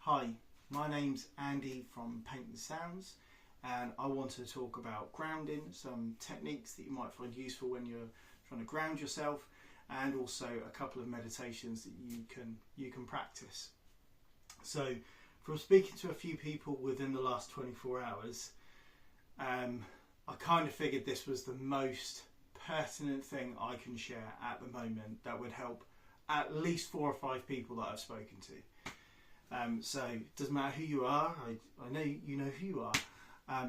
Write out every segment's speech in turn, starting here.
Hi, my name's Andy from Paint and Sounds, and I want to talk about grounding, some techniques that you might find useful when you're trying to ground yourself, and also a couple of meditations that you can practice. So, from speaking to a few people within the last 24 hours, I kind of figured this was the most pertinent thing I can share at the moment that would help at least 4 or 5 people that I've spoken to. So it doesn't matter who you are, I know you know who you are,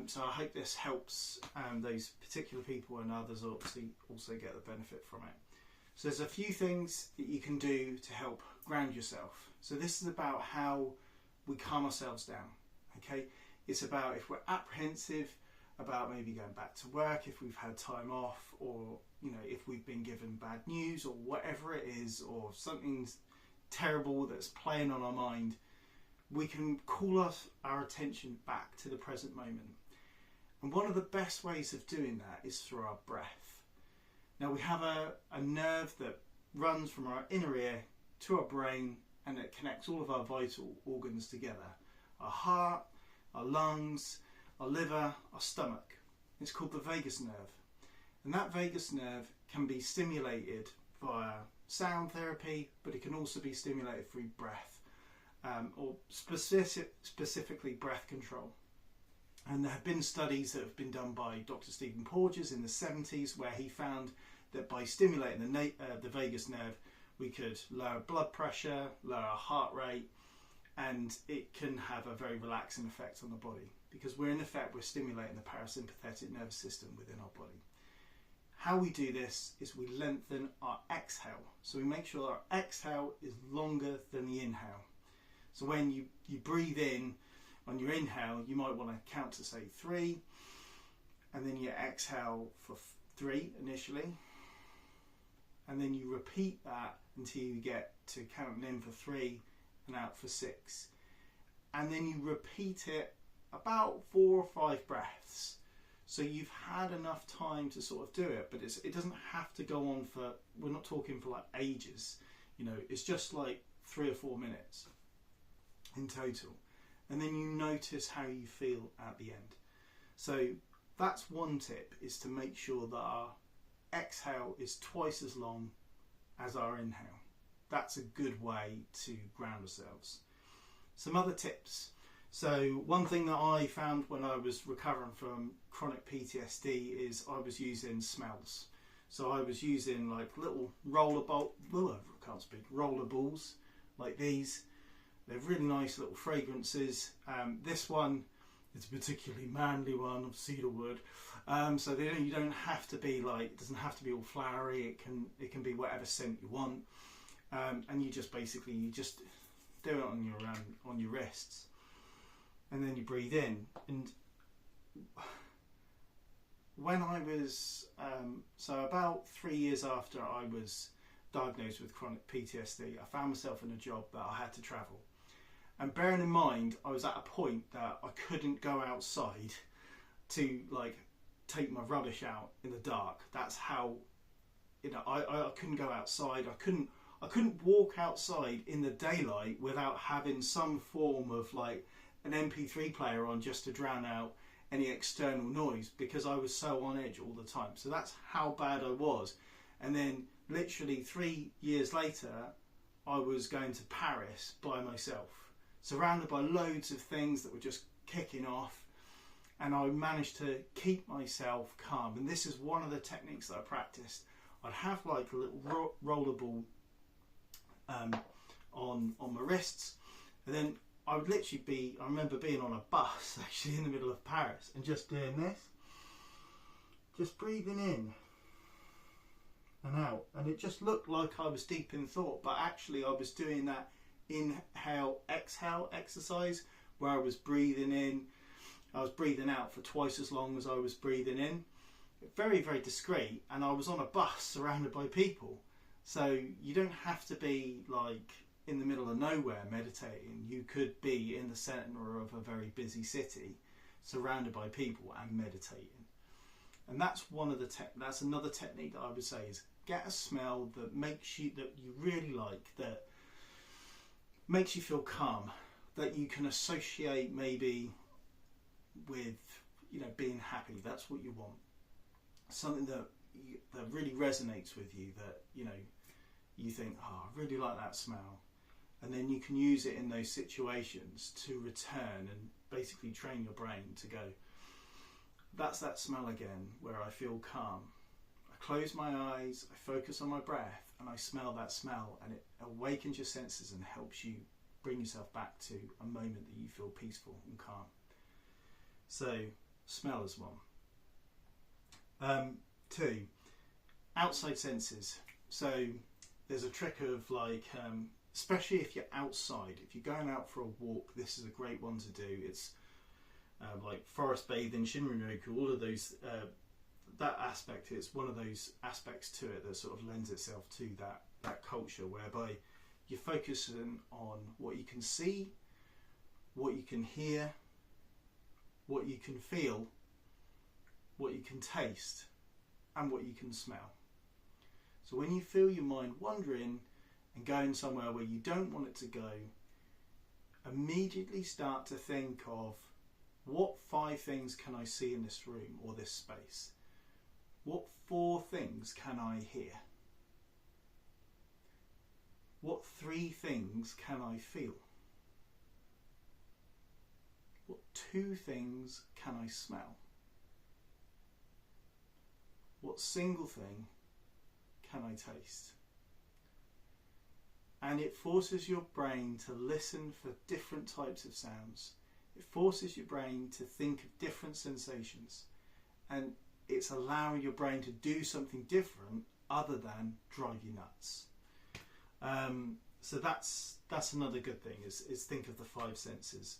so I hope this helps those particular people, and others obviously also get the benefit from it. So there's a few things that you can do to help ground yourself. So this is about how we calm ourselves down, okay? It's about if we're apprehensive about maybe going back to work, if we've had time off, or if we've been given bad news or whatever it is, or something's terrible that's playing on our mind, we can call our attention back to the present moment. And one of the best ways of doing that is through our breath. Now we have a nerve that runs from our inner ear to our brain, and it connects all of our vital organs together. Our heart, our lungs, our liver, our stomach. It's called the vagus nerve. And that vagus nerve can be stimulated via sound therapy, but it can also be stimulated through breath, or specifically breath control. And there have been studies that have been done by Dr. Stephen Porges in the 70s, where he found that by stimulating the vagus nerve, we could lower blood pressure, lower our heart rate, and it can have a very relaxing effect on the body, because we're stimulating the parasympathetic nervous system within our body. How we do this is we lengthen our exhale. So we make sure our exhale is longer than the inhale. So when you breathe in on your inhale, you might want to count to say 3, and then you exhale for 3 initially, and then you repeat that until you get to counting in for 3 and out for 6, and then you repeat it about 4 or 5 breaths. So you've had enough time to sort of do it, but it doesn't have to go on for, we're not talking for like ages, it's just like 3 or 4 minutes in total. And then you notice how you feel at the end. So that's one tip, is to make sure that our exhale is twice as long as our inhale. That's a good way to ground ourselves. Some other tips. So one thing that I found when I was recovering from chronic PTSD is I was using smells. So I was using like little roller balls like these. They're really nice little fragrances. This one is a particularly manly one of cedarwood. So you don't have to be like, it doesn't have to be all flowery. It can be whatever scent you want. And you just do it on your wrists. And then you breathe in. And when I was, so about 3 years after I was diagnosed with chronic PTSD, I found myself in a job that I had to travel. And bearing in mind, I was at a point that I couldn't go outside to like take my rubbish out in the dark. That's how, I couldn't go outside. I couldn't walk outside in the daylight without having some form of like an MP3 player on, just to drown out any external noise, because I was so on edge all the time. So that's how bad I was. And then literally 3 years later, I was going to Paris by myself, surrounded by loads of things that were just kicking off, and I managed to keep myself calm. And this is one of the techniques that I practiced. I'd have like a little roller ball on my wrists, and then I would literally I remember being on a bus actually in the middle of Paris and just doing this, just breathing in and out, and it just looked like I was deep in thought, but actually I was doing that inhale exhale exercise where I was breathing in, I was breathing out for twice as long as I was breathing in. Very, very discreet, and I was on a bus surrounded by people. So you don't have to be like in the middle of nowhere meditating. You could be in the centre of a very busy city surrounded by people and meditating. And that's that's another technique that I would say, is get a smell that you really like, that makes you feel calm. that you can associate maybe with, being happy. That's what you want. Something that really resonates with you, that you think, oh, I really like that smell, and then you can use it in those situations to return and basically train your brain to go, that's that smell again, where I feel calm. I close my eyes, I focus on my breath, and I smell that smell, and it awakens your senses and helps you bring yourself back to a moment that you feel peaceful and calm. So smell is one. 2, outside senses. So there's a trick of especially if you're outside, if you're going out for a walk, this is a great one to do. It's like forest bathing, Shinrin-yoku, all of those, that aspect, it's one of those aspects to it that sort of lends itself to that culture, whereby you're focusing on what you can see, what you can hear, what you can feel, what you can taste, and what you can smell. So when you feel your mind wandering and going somewhere where you don't want it to go, immediately start to think of, what 5 things can I see in this room or this space? What 4 things can I hear? What 3 things can I feel? What 2 things can I smell? What single thing can I taste? And it forces your brain to listen for different types of sounds. It forces your brain to think of different sensations, and it's allowing your brain to do something different other than drive you nuts. So that's another good thing, is think of the 5 senses,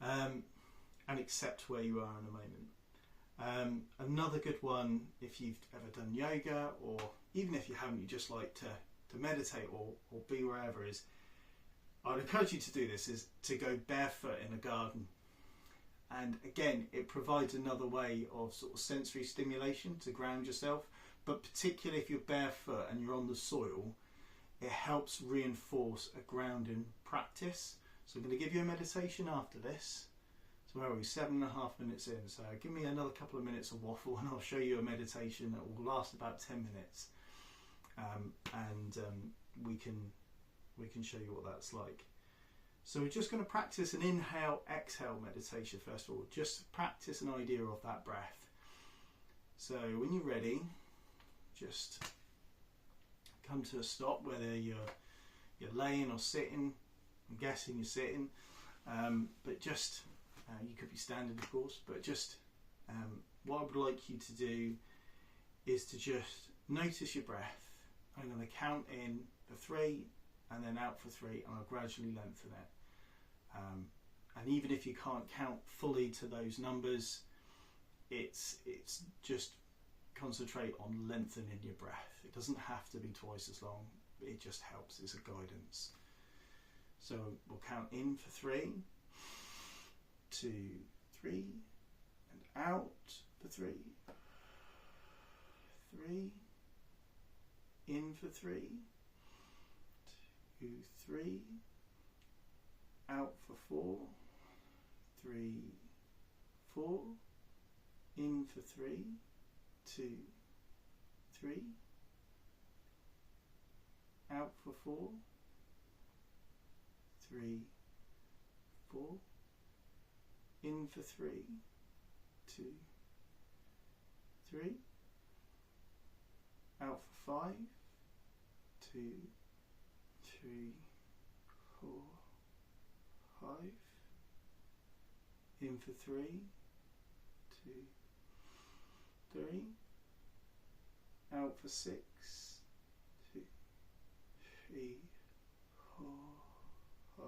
and accept where you are in a moment. Another good one, if you've ever done yoga, or even if you haven't, you just like to meditate or be wherever, is I'd encourage you to do this, is to go barefoot in a garden. And again, it provides another way of sort of sensory stimulation to ground yourself, but particularly if you're barefoot and you're on the soil, it helps reinforce a grounding practice. So I'm going to give you a meditation after this. So where are we? 7.5 minutes in. So give me another couple of minutes of waffle and I'll show you a meditation that will last about 10 minutes. We can show you what that's like. So we're just going to practice an inhale-exhale meditation first of all. Just practice an idea of that breath. So when you're ready, just come to a stop, whether you're laying or sitting. I'm guessing you're sitting, but just you could be standing, of course. But just what I would like you to do is to just notice your breath. I'm going to count in for 3 and then out for 3, and I'll gradually lengthen it. And even if you can't count fully to those numbers, it's just concentrate on lengthening your breath. It doesn't have to be twice as long, it just helps. It's a guidance. So we'll count in for 3, 2, 3, and out for 3, 3, in for 3, 2, 3, out for 4, 3, 4, in for 3, 2, 3, out for 4, 3, 4, in for 3, 2, 3, out for 5, 2, 3, 4, 5, in for 3, 2, 3, out for 6, 2, 3, 4, 5,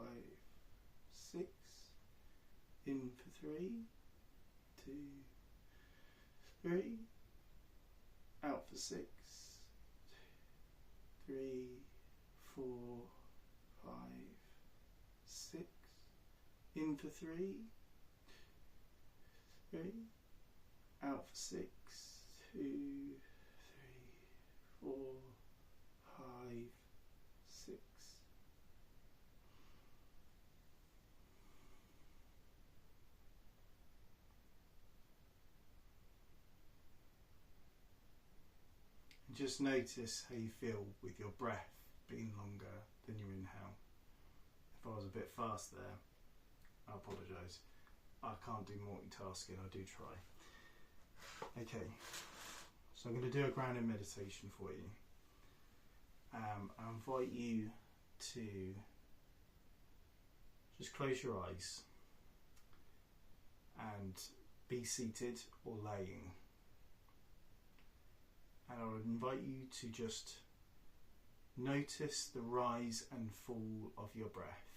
6, in for 3, 2, 3, out for 6, 3, 4, 5, 6, in for 3, 3, out for 6, 2, 3, 4, 5, 6, And just notice how you feel with your breath being longer than your inhale. If I was a bit fast there, I apologise. I can't do multitasking, I do try. Okay, so I'm going to do a grounding meditation for you. I invite you to just close your eyes and be seated or laying. And I would invite you to just notice the rise and fall of your breath.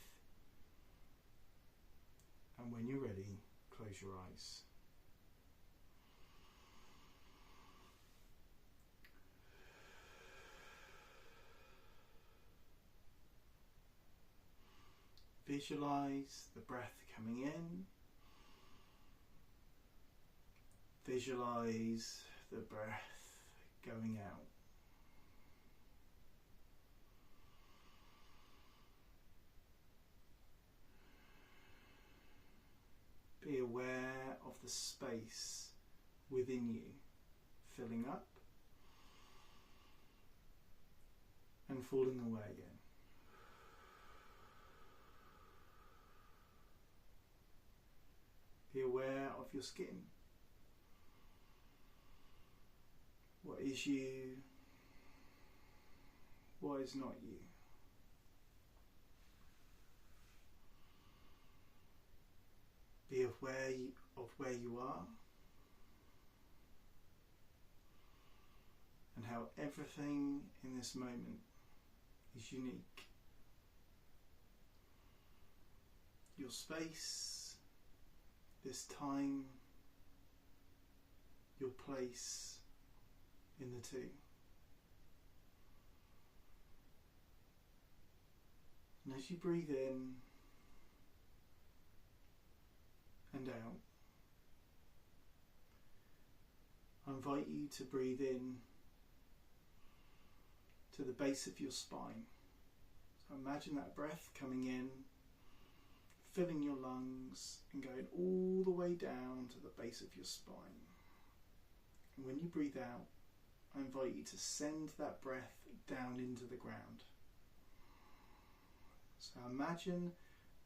And when you're ready, close your eyes. Visualize the breath coming in. Visualize the breath going out. Be aware of the space within you filling up and falling away again. Be aware of your skin. What is you? What is not you? Be aware of where you are and how everything in this moment is unique. Your space, this time, your place in the two. And as you breathe in and out, I invite you to breathe in to the base of your spine. So imagine that breath coming in, filling your lungs and going all the way down to the base of your spine. And when you breathe out, I invite you to send that breath down into the ground. So imagine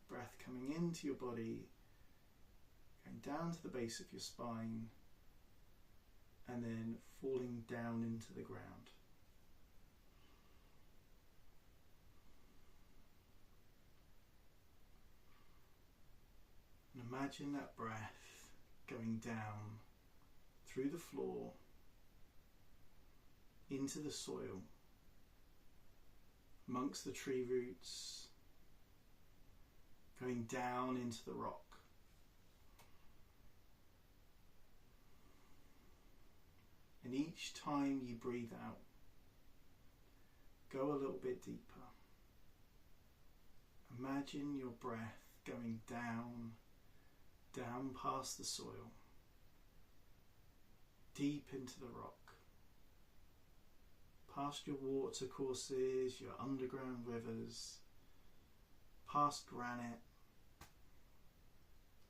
breath coming into your body, going down to the base of your spine, and then falling down into the ground. And imagine that breath going down through the floor, into the soil, amongst the tree roots, going down into the rock. And each time you breathe out, go a little bit deeper. Imagine your breath going down past the soil, deep into the rock, past your water courses, your underground rivers, past granite,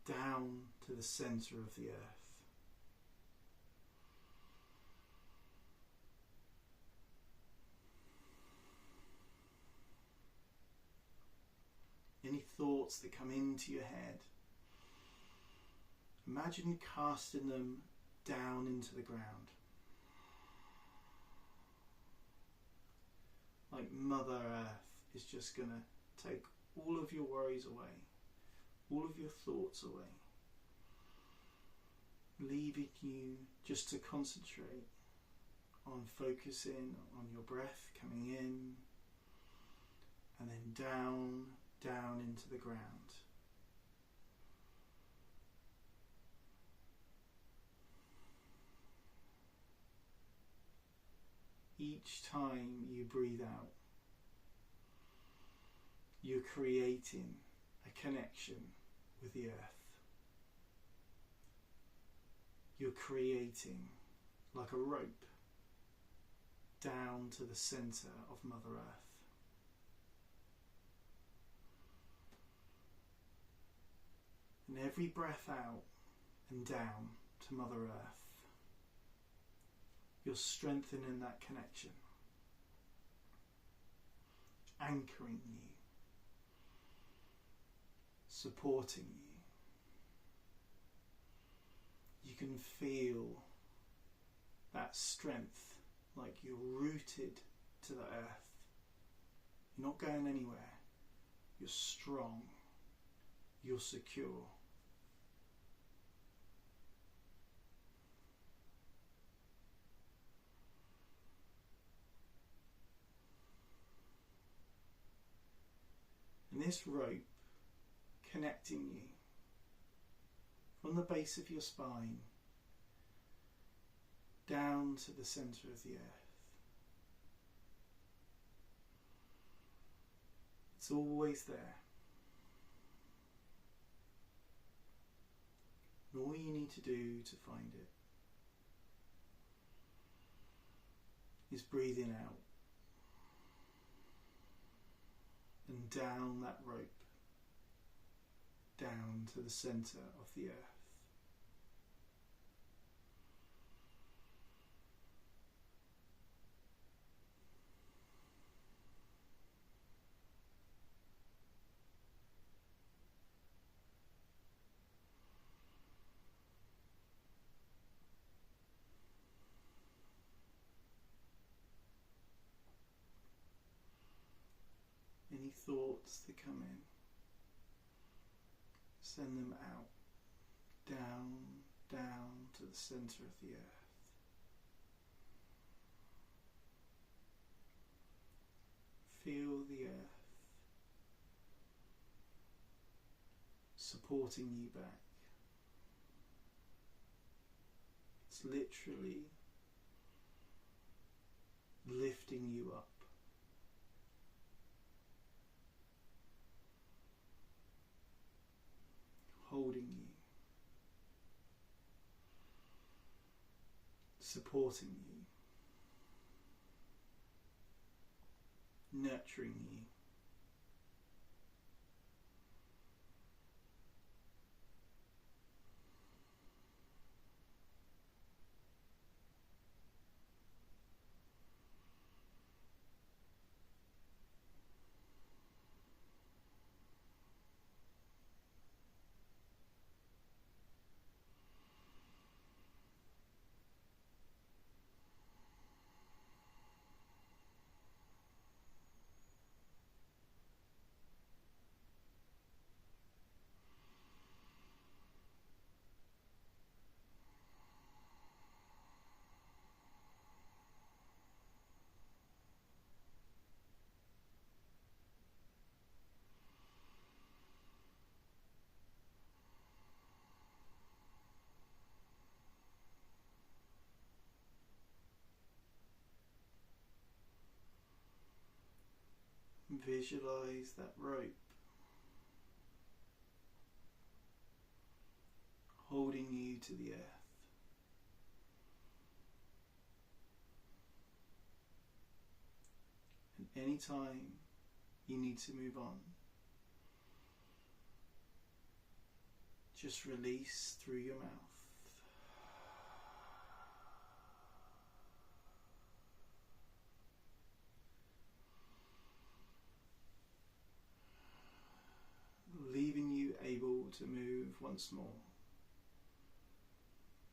down to the centre of the earth. Any thoughts that come into your head, imagine casting them down into the ground. Like Mother Earth is just going to take all of your worries away, all of your thoughts away, leaving you just to concentrate on focusing on your breath coming in and then down into the ground. Each time you breathe out, you're creating a connection with the earth. You're creating like a rope down to the centre of Mother Earth. And every breath out and down to Mother Earth, You're strengthening that connection, anchoring you, supporting you. You can feel that strength, like you're rooted to the earth. You're not going anywhere. You're strong. You're secure. And this rope connecting you from the base of your spine down to the centre of the earth. It's always there. And all you need to do to find it is breathing out and down that rope, down to the centre of the earth. Any thoughts that come in, send them out, down, down to the centre of the earth. Feel the earth supporting you back. It's literally lifting you up. Holding you, supporting you, nurturing you. Visualize that rope holding you to the earth. And anytime you need to move on, just release through your mouth. Leaving you able to move once more,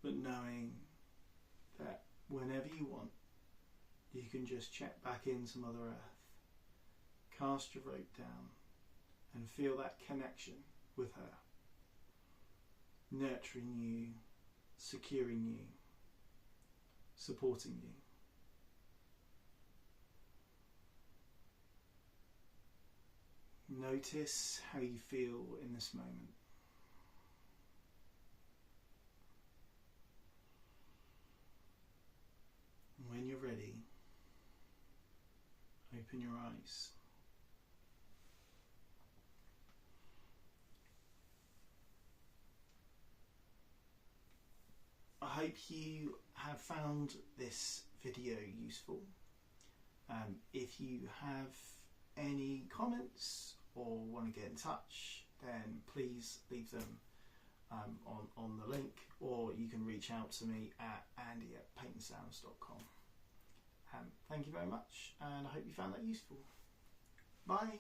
but knowing that whenever you want, you can just check back into Mother Earth, cast your rope down and feel that connection with her, nurturing you, securing you, supporting you. Notice how you feel in this moment. When you're ready, open your eyes. I hope you have found this video useful. If you have any comments or want to get in touch, then please leave them on the link, or you can reach out to me at andy@paintandsounds.com. Thank you very much, and I hope you found that useful. Bye.